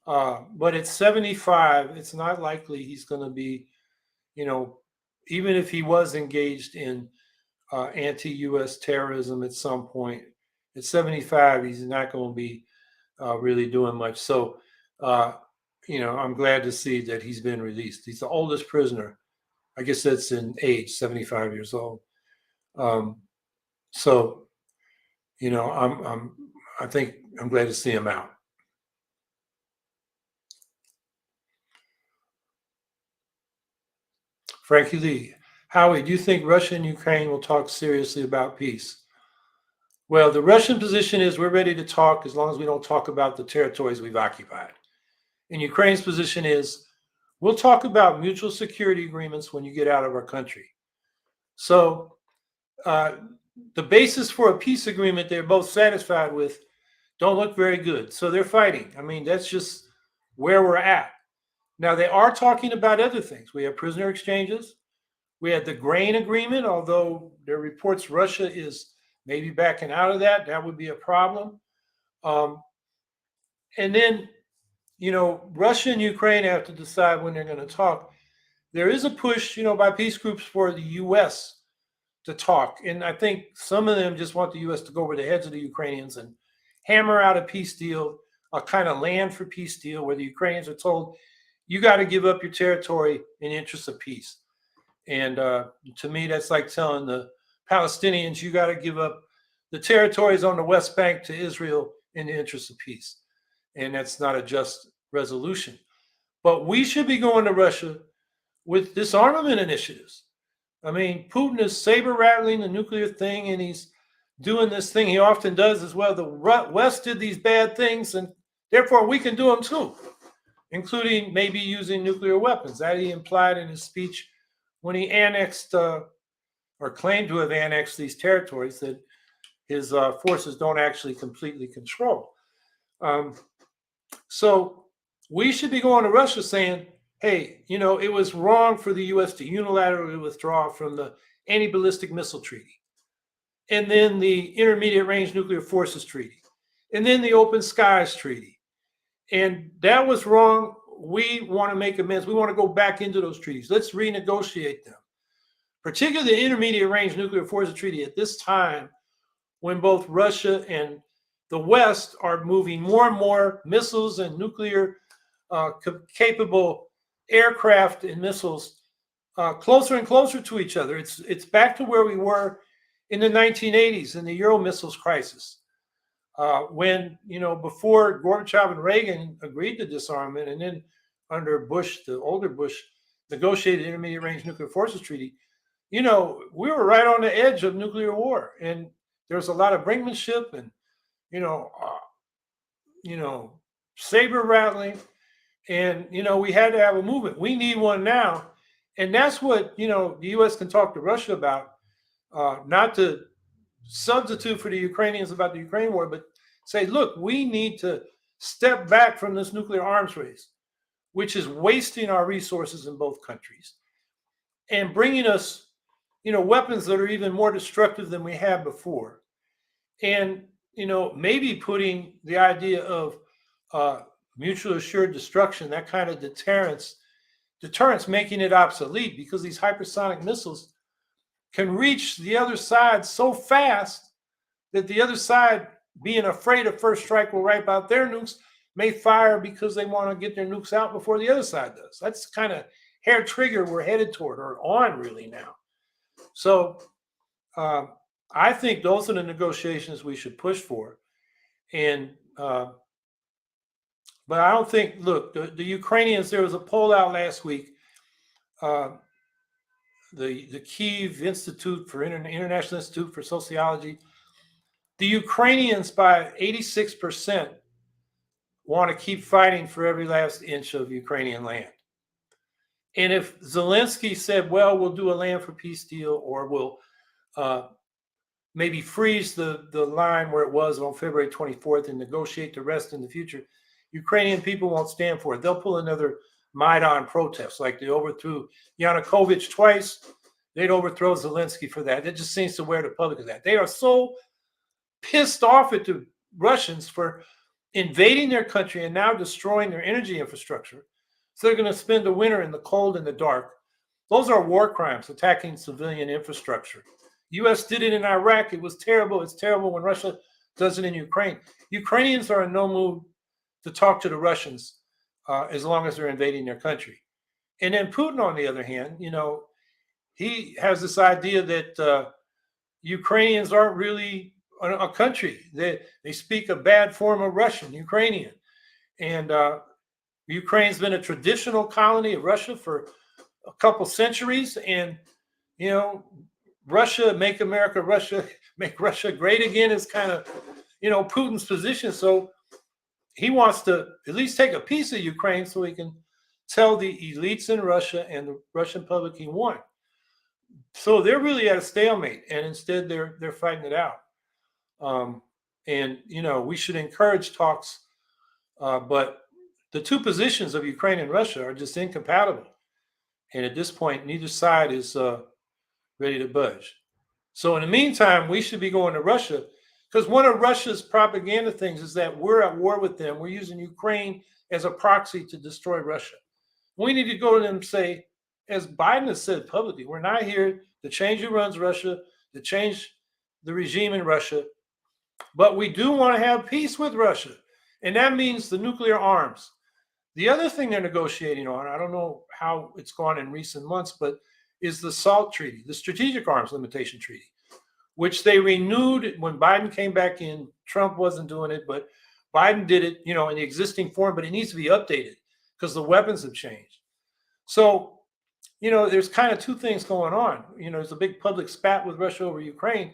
But at 75, it's not likely he's going to be, even if he was engaged in anti-U.S. terrorism at some point, at 75, he's not going to be really doing much. So, I'm glad to see that he's been released. He's the oldest prisoner. I guess that's in age, 75 years old. So, I think I'm glad to see him out. Frankie Lee, Howie, do you think Russia and Ukraine will talk seriously about peace? Well, the Russian position is we're ready to talk as long as we don't talk about the territories we've occupied. And Ukraine's position is we'll talk about mutual security agreements when you get out of our country. So the basis for a peace agreement they're both satisfied with don't look very good. So they're fighting. I mean, that's just where we're at. Now, they are talking about other things. We have prisoner exchanges. We had the grain agreement, although there are reports Russia is maybe backing out of that. That would be a problem. And then, Russia and Ukraine have to decide when they're going to talk. There is a push, by peace groups for the U.S. to talk. And I think some of them just want the U.S. to go over the heads of the Ukrainians and hammer out a peace deal, a kind of land for peace deal where the Ukrainians are told, you got to give up your territory in the interest of peace. And to me, that's like telling the Palestinians, you got to give up the territories on the West Bank to Israel in the interest of peace. And that's not a just resolution. But we should be going to Russia with disarmament initiatives. I mean, Putin is saber rattling the nuclear thing, and he's doing this thing he often does as well. The West did these bad things, and therefore we can do them too, including maybe using nuclear weapons. That he implied in his speech when he annexed or claimed to have annexed these territories that his forces don't actually completely control. So we should be going to Russia saying, hey, it was wrong for the U.S. to unilaterally withdraw from the Anti-Ballistic Missile Treaty, and then the Intermediate Range Nuclear Forces Treaty, and then the Open Skies Treaty. And that was wrong. We want to make amends. We want to go back into those treaties. Let's renegotiate them, particularly the Intermediate Range Nuclear Forces Treaty at this time when both Russia and the West are moving more and more missiles and nuclear capable aircraft and missiles closer and closer to each other. It's back to where we were in the 1980s in the Euro missiles crisis, when, before Gorbachev and Reagan agreed to disarmament, and then under Bush, the older Bush, negotiated Intermediate Range Nuclear Forces Treaty, we were right on the edge of nuclear war. And there was a lot of brinkmanship and, saber rattling. And, we had to have a movement. We need one now. And that's what, the U.S. can talk to Russia about, not to substitute for the Ukrainians about the Ukraine war, but say, look, we need to step back from this nuclear arms race, which is wasting our resources in both countries and bringing us, weapons that are even more destructive than we had before. And, maybe putting the idea of mutually assured destruction, that kind of deterrence, making it obsolete, because these hypersonic missiles can reach the other side so fast that the other side, being afraid of first strike will wipe out their nukes, may fire because they want to get their nukes out before the other side does. That's kind of hair trigger we're headed toward, or on really now. So I think those are the negotiations we should push for. And but I don't think, look, the Ukrainians, there was a poll out last week, the Kyiv Institute for International Institute for Sociology, the Ukrainians by 86% want to keep fighting for every last inch of Ukrainian land. And if Zelensky said, well, we'll do a land for peace deal, or we'll maybe freeze the line where it was on February 24th and negotiate the rest in the future, Ukrainian people won't stand for it. They'll pull another Maidan protest, like they overthrew Yanukovych twice. They'd overthrow Zelensky for that. It just seems to wear the public of that. They are so pissed off at the Russians for invading their country and now destroying their energy infrastructure. So they're going to spend the winter in the cold and the dark. Those are war crimes, attacking civilian infrastructure. U.S. did it in Iraq. It was terrible. It's terrible when Russia does it in Ukraine. Ukrainians are in no mood to talk to the Russians as long as they're invading their country. And then Putin, on the other hand, he has this idea that Ukrainians aren't really a country. They speak a bad form of Russian, Ukrainian. And Ukraine's been a traditional colony of Russia for a couple centuries. And, Russia, make America Russia, make Russia great again is kind of, Putin's position. So he wants to at least take a piece of Ukraine so he can tell the elites in Russia and the Russian public he won. So they're really at a stalemate, and instead they're fighting it out. And we should encourage talks, but the two positions of Ukraine and Russia are just incompatible. And at this point, neither side is ready to budge. So in the meantime, we should be going to Russia, because one of Russia's propaganda things is that we're at war with them. We're using Ukraine as a proxy to destroy Russia. We need to go to them and say, as Biden has said publicly, we're not here to change who runs Russia, to change the regime in Russia, but we do want to have peace with Russia. And that means the nuclear arms. The other thing they're negotiating on, I don't know how it's gone in recent months, but is the SALT Treaty, the Strategic Arms Limitation Treaty, which they renewed when Biden came back in. Trump wasn't doing it, but Biden did it, in the existing form, but it needs to be updated because the weapons have changed. So there's kind of two things going on. There's a big public spat with Russia over Ukraine,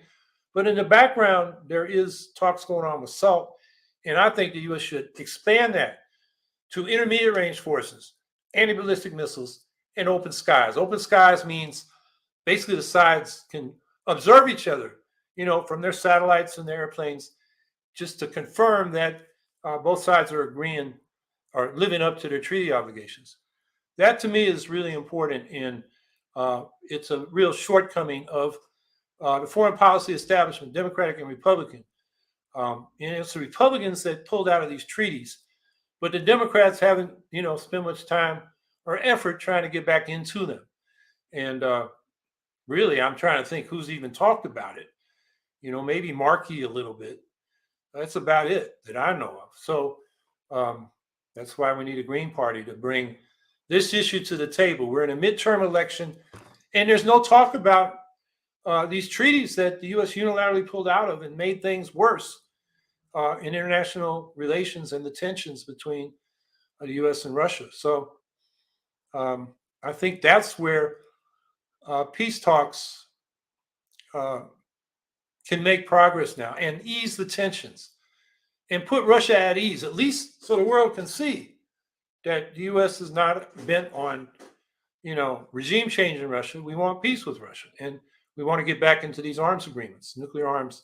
but in the background, there is talks going on with SALT. And I think the U.S. should expand that to intermediate range forces, anti-ballistic missiles, and open skies. Open skies means basically the sides can observe each other, from their satellites and their airplanes, just to confirm that both sides are agreeing or living up to their treaty obligations. That to me is really important, and it's a real shortcoming of the foreign policy establishment, Democratic and Republican. And it's the Republicans that pulled out of these treaties, but the Democrats haven't, spent much time or effort trying to get back into them. And really, I'm trying to think who's even talked about it. Maybe Markey a little bit. That's about it that I know of. So that's why we need a Green Party to bring this issue to the table. We're in a midterm election, and there's no talk about these treaties that the U.S. unilaterally pulled out of and made things worse in international relations and the tensions between the U.S. and Russia. So I think that's where peace talks can make progress now and ease the tensions and put Russia at ease, at least so the world can see that the U.S. is not bent on, regime change in Russia. We want peace with Russia, and we want to get back into these arms agreements, nuclear arms.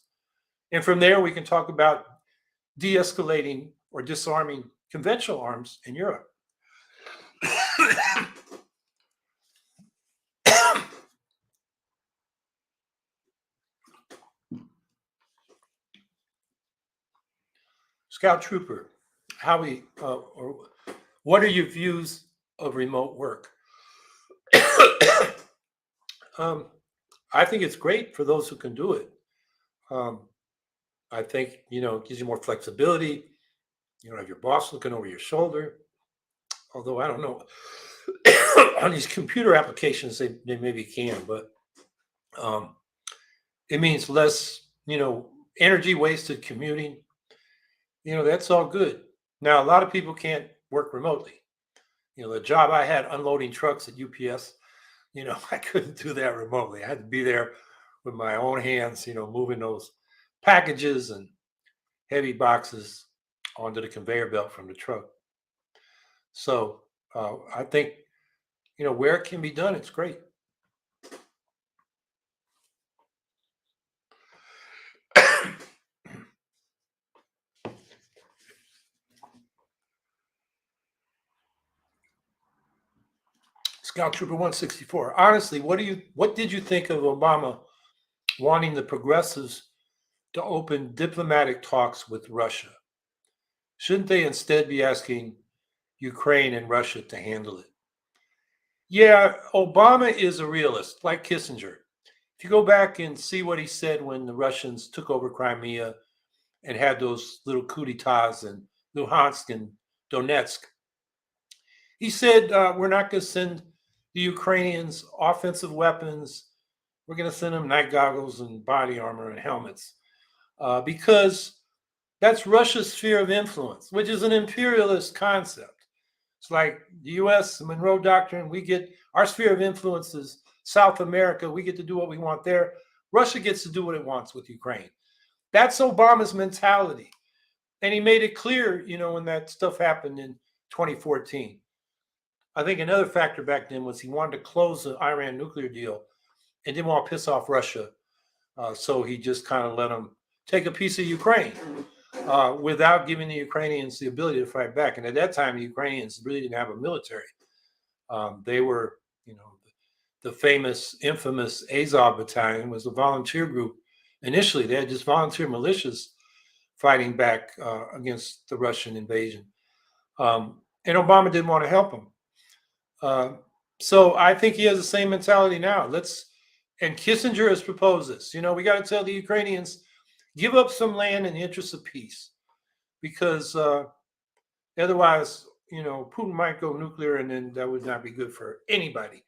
And from there, we can talk about de-escalating or disarming conventional arms in Europe. Scout Trooper, Howie, or what are your views of remote work? I think it's great for those who can do it. I think, it gives you more flexibility. You don't have your boss looking over your shoulder. Although I don't know, on these computer applications, they maybe can, but it means less, energy wasted commuting. That's all good. Now, a lot of people can't work remotely. The job I had unloading trucks at UPS, I couldn't do that remotely. I had to be there with my own hands, moving those packages and heavy boxes onto the conveyor belt from the truck. So I think, where it can be done, it's great. Scout Trooper 164. Honestly, what did you think of Obama wanting the progressives to open diplomatic talks with Russia? Shouldn't they instead be asking Ukraine and Russia to handle it? Yeah, Obama is a realist, like Kissinger. If you go back and see what he said when the Russians took over Crimea and had those little coup d'etats in Luhansk and Donetsk, he said, we're not going to send the Ukrainians offensive weapons. We're going to send them night goggles and body armor and helmets because that's Russia's sphere of influence, which is an imperialist concept. It's like the U.S., the Monroe Doctrine, we get our sphere of influence is South America. We get to do what we want there. Russia gets to do what it wants with Ukraine. That's Obama's mentality. And he made it clear, when that stuff happened in 2014. I think another factor back then was he wanted to close the Iran nuclear deal and didn't want to piss off Russia. So he just kind of let them take a piece of Ukraine without giving the Ukrainians the ability to fight back. And at that time, the Ukrainians really didn't have a military. They were, the famous, infamous Azov Battalion was a volunteer group. Initially, they had just volunteer militias fighting back against the Russian invasion. And Obama didn't want to help them. So I think he has the same mentality now. And Kissinger has proposed this. We got to tell the Ukrainians, give up some land in the interest of peace, because otherwise, Putin might go nuclear, and then that would not be good for anybody.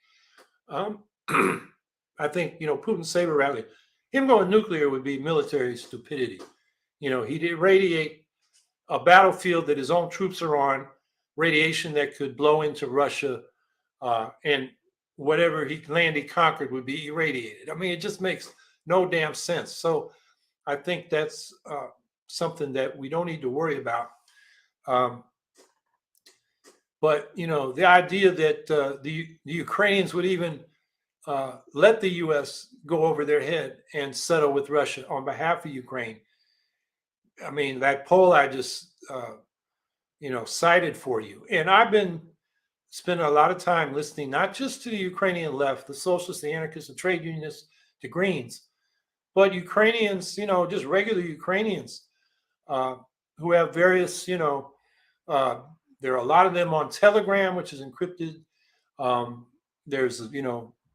I think, Putin's saber rally, him going nuclear would be military stupidity. He'd irradiate a battlefield that his own troops are on, radiation that could blow into Russia. And whatever land he conquered would be irradiated. I mean, it just makes no damn sense. So I think that's something that we don't need to worry about. Um, but the idea that the Ukrainians would even let the U.S. go over their head and settle with Russia on behalf of Ukraine. I mean, that poll I just cited for you, and I've been spending a lot of time listening not just to the Ukrainian left, the socialists, the anarchists, the trade unionists, the Greens, but Ukrainians, just regular Ukrainians uh, who have various, there are a lot of them on Telegram, which is encrypted. There's,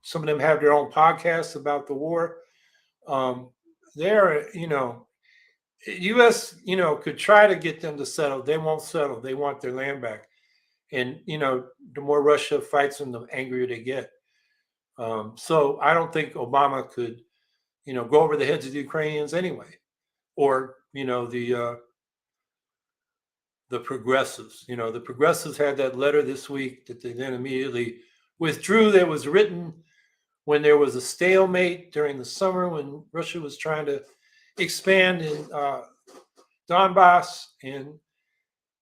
some of them have their own podcasts about the war. They're, U.S., could try to get them to settle. They won't settle. They want their land back. And, the more Russia fights them, the angrier they get. So I don't think Obama could, go over the heads of the Ukrainians anyway, or, the progressives. The progressives had that letter this week that they then immediately withdrew. That was written when there was a stalemate during the summer when Russia was trying to expand in Donbass, and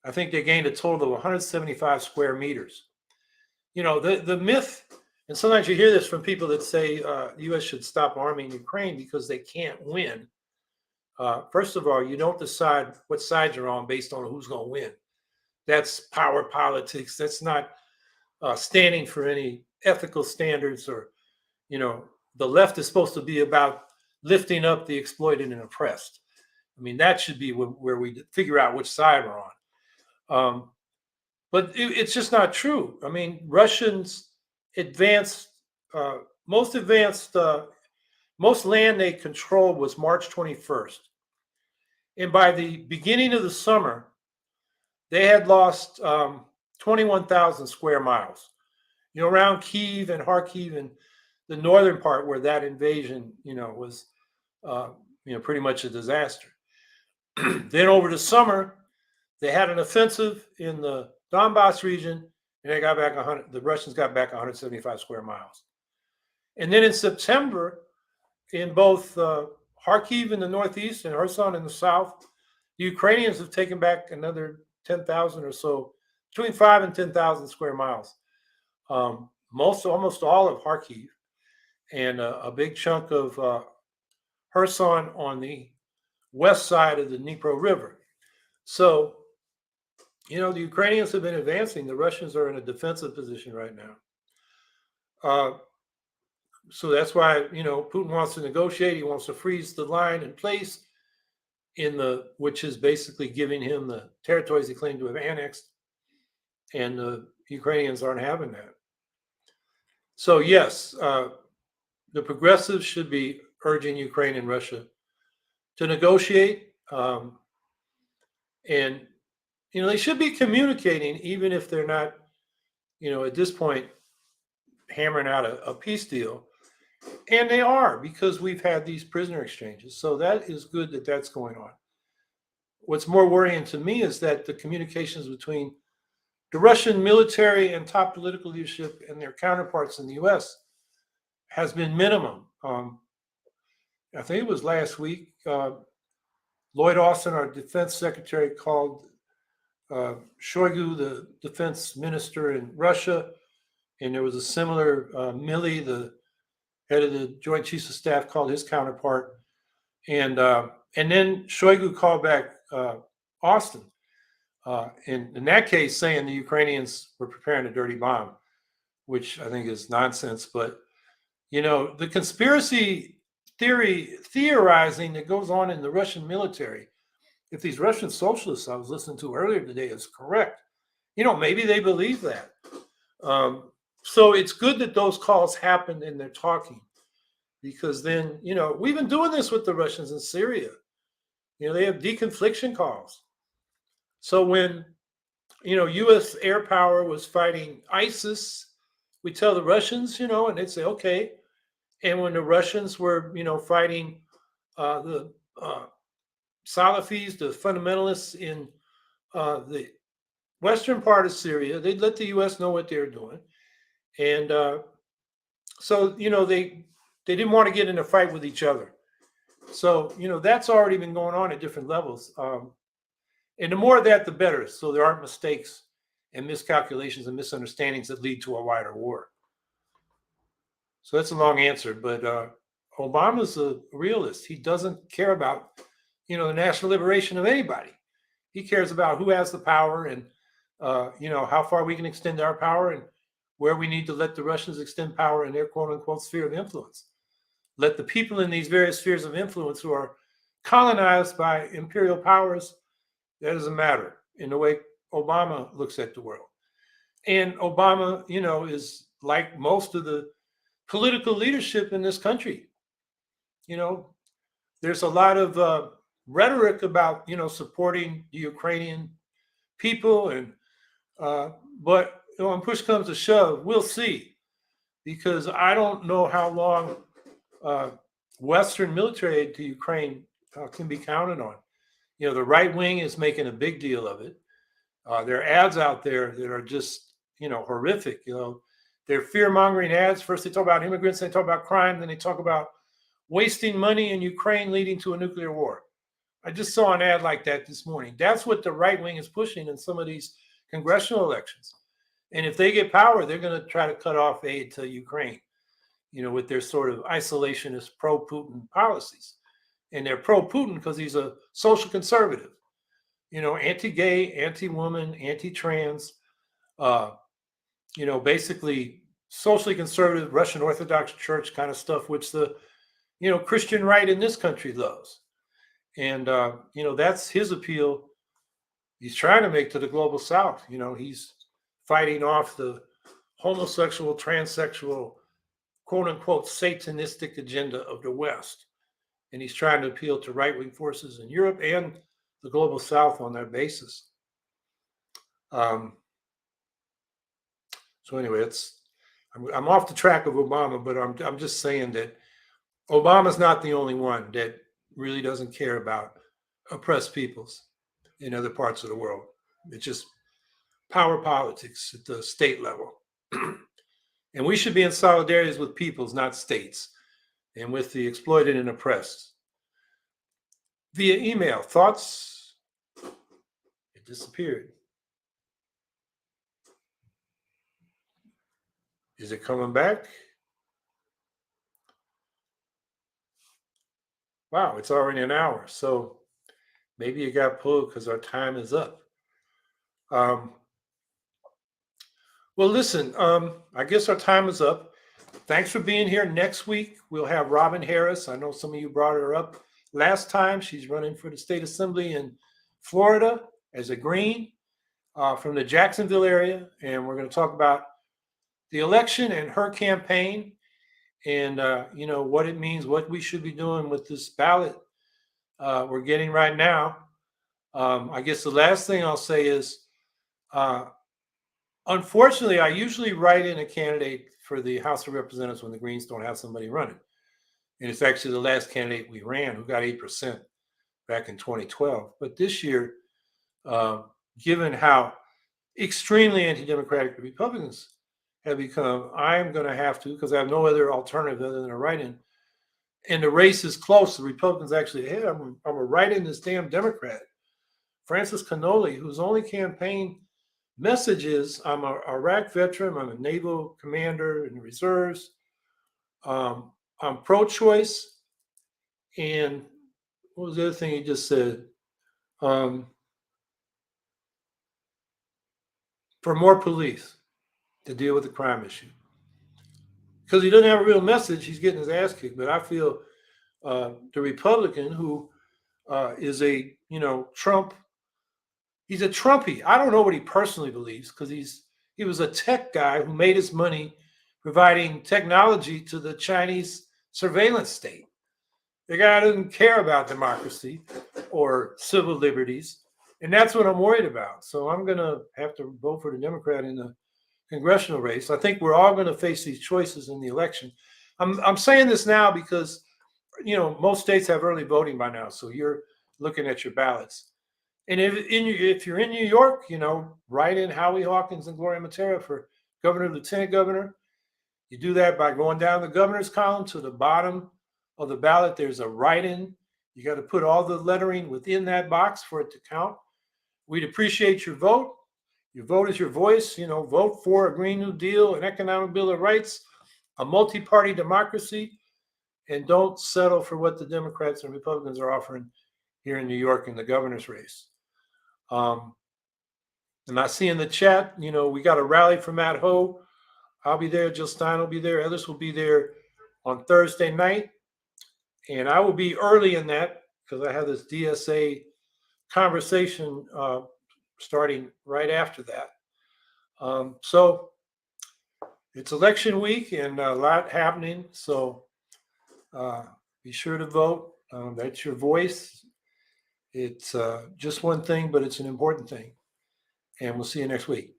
I think they gained a total of 175 square meters. The myth, and sometimes you hear this from people that say the U.S. should stop arming Ukraine because they can't win. First of all, you don't decide what side you're on based on who's going to win. That's power politics. That's not standing for any ethical standards, or, the left is supposed to be about lifting up the exploited and oppressed. I mean, that should be where we figure out which side we're on. But it's just not true. I mean, Russians advanced, most land they controlled was March 21st. And by the beginning of the summer, they had lost 21,000 square miles, around Kyiv and and the northern part where that invasion, was, pretty much a disaster. Then over the summer, they had an offensive in the Donbass region, and they got back 100. The Russians got back 175 square miles. And then in September, in both Kharkiv in the northeast and Kherson in the south, the Ukrainians have taken back another 10,000 or so, between 5 and 10,000 square miles. Almost all of Kharkiv, and a big chunk of Kherson on the west side of the Dnipro River. So, the Ukrainians have been advancing. The Russians are in a defensive position right now. So that's why, Putin wants to negotiate. He wants to freeze the line in place which is basically giving him the territories he claimed to have annexed. And the Ukrainians aren't having that. So yes, the progressives should be urging Ukraine and Russia to negotiate. And, they should be communicating, even if they're not, at this point, hammering out a peace deal. And they are, because we've had these prisoner exchanges. So that is good that that's going on. What's more worrying to me is that the communications between the Russian military and top political leadership and their counterparts in the U.S. has been minimum. I think it was last week, Lloyd Austin, our defense secretary, called Shoigu, the defense minister in Russia, and there was a similar Milley, the head of the Joint Chiefs of Staff, called his counterpart, and then Shoigu called back Austin, in that case, saying the Ukrainians were preparing a dirty bomb, which I think is nonsense. But the conspiracy theorizing that goes on in the Russian military, if these Russian socialists I was listening to earlier today is correct, maybe they believe that. So it's good that those calls happen and they're talking, because then, we've been doing this with the Russians in Syria. They have deconfliction calls. So when, U.S. air power was fighting ISIS, we tell the Russians, and they'd say, okay. And when the Russians were, fighting the Salafis, the fundamentalists in the western part of Syria, they'd let the U.S. know what they were doing. And So, they didn't want to get in a fight with each other. So, that's already been going on at different levels. And the more of that, the better. So there aren't mistakes and miscalculations and misunderstandings that lead to a wider war. So that's a long answer, but Obama's a realist. He doesn't care about, the national liberation of anybody. He cares about who has the power and, how far we can extend our power and where we need to let the Russians extend power in their quote unquote sphere of influence. Let the people in these various spheres of influence who are colonized by imperial powers, that doesn't matter in the way Obama looks at the world. And Obama, is like most of the political leadership in this country. You know, there's a lot of rhetoric about, supporting the Ukrainian people, and but when push comes to shove, we'll see, because I don't know how long uh, Western military aid to Ukraine can be counted on. The right wing is making a big deal of it. There are ads out there that are just, horrific. They're fear mongering ads. First, they talk about immigrants, then they talk about crime, then they talk about wasting money in Ukraine leading to a nuclear war. I just saw an ad like that this morning. That's what the right wing is pushing in some of these congressional elections. And if they get power, they're going to try to cut off aid to Ukraine, with their sort of isolationist pro Putin policies. And they're pro Putin because he's a social conservative, anti gay, anti woman, anti trans, basically socially conservative Russian Orthodox Church kind of stuff, which the, Christian right in this country loves. And, that's his appeal. He's trying to make to the global South. He's fighting off the homosexual, transsexual, quote unquote, satanistic agenda of the West. And he's trying to appeal to right wing forces in Europe and the global South on that basis. So anyway, I'm off the track of Obama, but I'm just saying that Obama's not the only one that really doesn't care about oppressed peoples in other parts of the world. It's just power politics at the state level. And we should be in solidarity with peoples, not states, and with the exploited and oppressed. Via email, thoughts? It disappeared. Is it coming back? Wow, it's already an hour. So maybe it got pulled because our time is up. Well, listen, I guess our time is up. Thanks for being here. Next week, we'll have Robin Harris. I know some of you brought her up last time. She's running for the state assembly in Florida as a Green from the Jacksonville area. And we're going to talk about the election and her campaign and, what it means, what we should be doing with this ballot we're getting right now. I guess the last thing I'll say is, unfortunately, I usually write in a candidate for the House of Representatives when the Greens don't have somebody running. And it's actually the last candidate we ran who got 8% back in 2012. But this year, given how extremely anti-democratic the Republicans have become, I'm going to have to, because I have no other alternative other than a write-in. And the race is close. The Republicans actually, hey, I'm a write-in this damn Democrat, Francis Cannoli, whose only campaign message is, I'm an Iraq veteran, I'm a naval commander in the reserves, I'm pro-choice, and what was the other thing he just said? For more police to deal with the crime issue. Because he doesn't have a real message, he's getting his ass kicked. But I feel the Republican who is a, Trump, he's a Trumpy. I don't know what he personally believes, because he was a tech guy who made his money providing technology to the Chinese surveillance state. The guy doesn't care about democracy or civil liberties. And that's what I'm worried about. So I'm going to have to vote for the Democrat in the congressional race. I think we're all going to face these choices in the election. I'm saying this now because, most states have early voting by now. So you're looking at your ballots. And if you're in New York, write in Howie Hawkins and Gloria Matera for governor, lieutenant governor. You do that by going down the governor's column to the bottom of the ballot. There's a write-in. You got to put all the lettering within that box for it to count. We'd appreciate your vote. Your vote is your voice. Vote for a Green New Deal, an economic bill of rights, a multi-party democracy, and don't settle for what the Democrats and Republicans are offering here in New York in the governor's race. And I see in the chat, we got a rally for Matt Ho. I'll be there. Jill Stein will be there. Others will be there on Thursday night. And I will be early in that because I have this DSA conversation starting right after that. So it's election week and a lot happening. So be sure to vote. That's your voice. It's just one thing, but it's an important thing. And we'll see you next week.